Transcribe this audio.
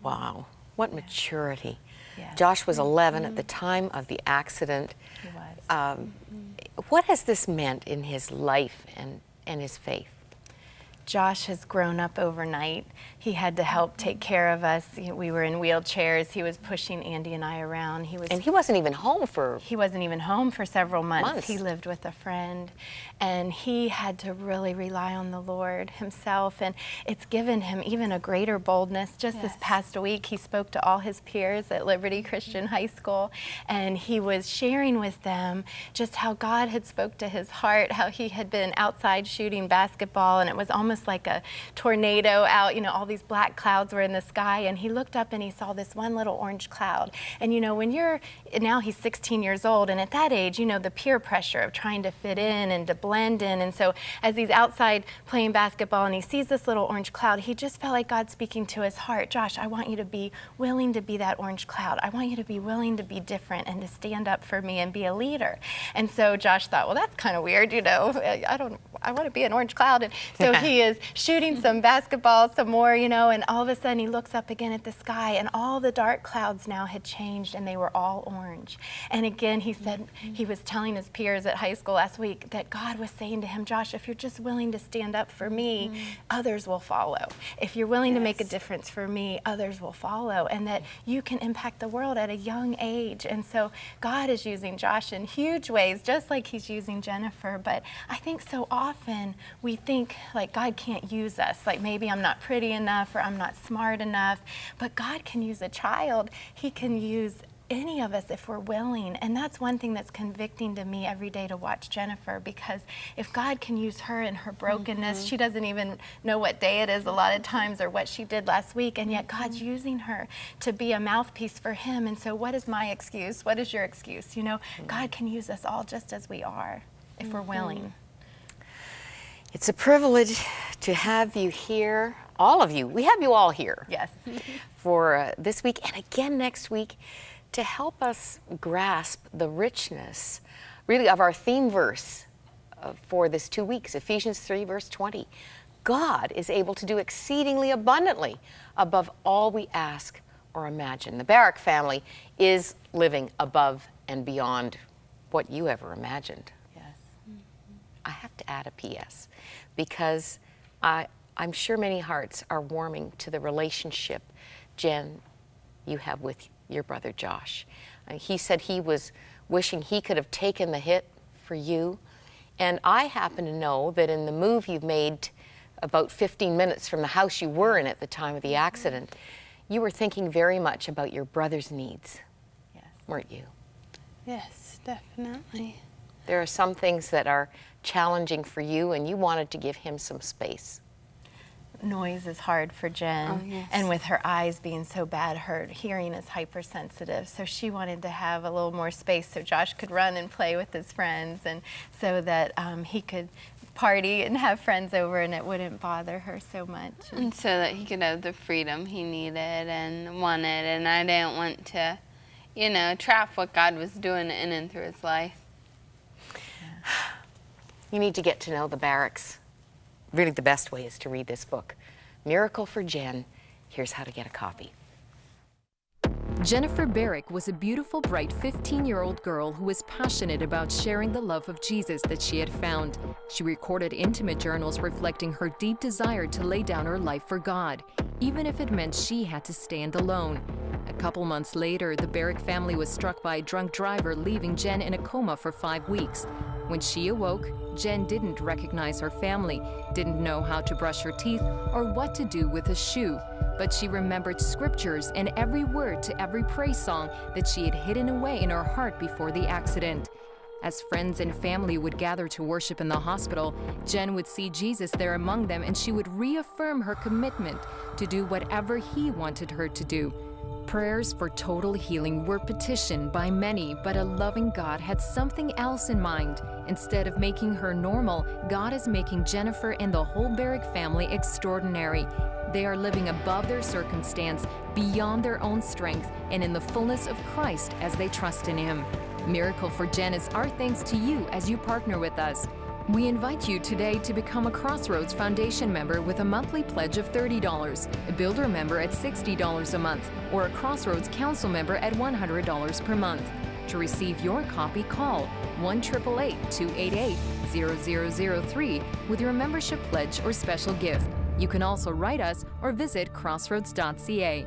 Wow, what maturity. Yes. Josh was 11 at the time of the accident. He was. What has this meant in his life and his faith? Josh has grown up overnight. He had to help take care of us. We were in wheelchairs. He was pushing Andy and I around. And he wasn't even home for... He wasn't even home for several months. He Months. lived with a friend, and he had to really rely on the Lord himself, and it's given him even a greater boldness. Just this past week, he spoke to all his peers at Liberty Christian High School, and he was sharing with them just how God had spoke to his heart, how he had been outside shooting basketball, and it was almost like a tornado out, all these black clouds were in the sky, and he looked up and he saw this one little orange cloud. And when now he's 16 years old, and at that age, the peer pressure of trying to fit in and to blend in. And so as he's outside playing basketball and he sees this little orange cloud, he just felt like God speaking to his heart. Josh, I want you to be willing to be that orange cloud. I want you to be willing to be different and to stand up for me and be a leader. And so Josh thought, well, that's kind of weird, I want to be an orange cloud. And so he is shooting some basketball some more, and all of a sudden he looks up again at the sky, and all the dark clouds now had changed and they were all orange. And again, he said, he was telling his peers at high school last week that God was saying to him, Josh, if you're just willing to stand up for me, others will follow. If you're willing to make a difference for me, others will follow, and that you can impact the world at a young age. And so God is using Josh in huge ways, just like he's using Jennifer. But I think so often we think like God can't use us, like maybe I'm not pretty enough or I'm not smart enough, but God can use a child. He can use any of us if we're willing. And that's one thing that's convicting to me every day to watch Jennifer, because if God can use her in her brokenness, she doesn't even know what day it is a lot of times or what she did last week, and yet God's using her to be a mouthpiece for him. And so what is my excuse? What is your excuse? God can use us all just as we are if we're willing. It's a privilege to have you here, all of you. We have you all here. Yes. For this week and again next week, to help us grasp the richness, really, of our theme verse for this 2 weeks, Ephesians 3, verse 20. God is able to do exceedingly abundantly above all we ask or imagine. The Barrick family is living above and beyond what you ever imagined. I have to add a P.S. because I'm sure many hearts are warming to the relationship, Jen, you have with your brother Josh. He said he was wishing he could have taken the hit for you. And I happen to know that in the move you've made about 15 minutes from the house you were in at the time of the accident, you were thinking very much about your brother's needs, weren't you? Yes, definitely. There are some things that are challenging for you, and you wanted to give him some space. Noise is hard for Jen, and with her eyes being so bad, her hearing is hypersensitive, so she wanted to have a little more space so Josh could run and play with his friends, and so that he could party and have friends over and it wouldn't bother her so much. And so that he could have the freedom he needed and wanted, and I didn't want to, trap what God was doing in and through his life. You need to get to know the Barricks. Really, the best way is to read this book, Miracle for Jen. Here's how to get a copy. Jennifer Barrick was a beautiful, bright 15-year-old girl who was passionate about sharing the love of Jesus that she had found. She recorded intimate journals reflecting her deep desire to lay down her life for God, even if it meant she had to stand alone. A couple months later, the Barrick family was struck by a drunk driver, leaving Jen in a coma for 5 weeks. When she awoke, Jen didn't recognize her family, didn't know how to brush her teeth or what to do with a shoe. But she remembered scriptures and every word to every praise song that she had hidden away in her heart before the accident. As friends and family would gather to worship in the hospital, Jen would see Jesus there among them, and she would reaffirm her commitment to do whatever he wanted her to do. Prayers for total healing were petitioned by many, but a loving God had something else in mind. Instead of making her normal, God is making Jennifer and the whole Barrick family extraordinary. They are living above their circumstance, beyond their own strength, and in the fullness of Christ as they trust in him. Miracle for Jen is our thanks to you as you partner with us. We invite you today to become a Crossroads Foundation member with a monthly pledge of $30, a Builder member at $60 a month, or a Crossroads Council member at $100 per month. To receive your copy, call 1-888-288-0003 with your membership pledge or special gift. You can also write us or visit crossroads.ca.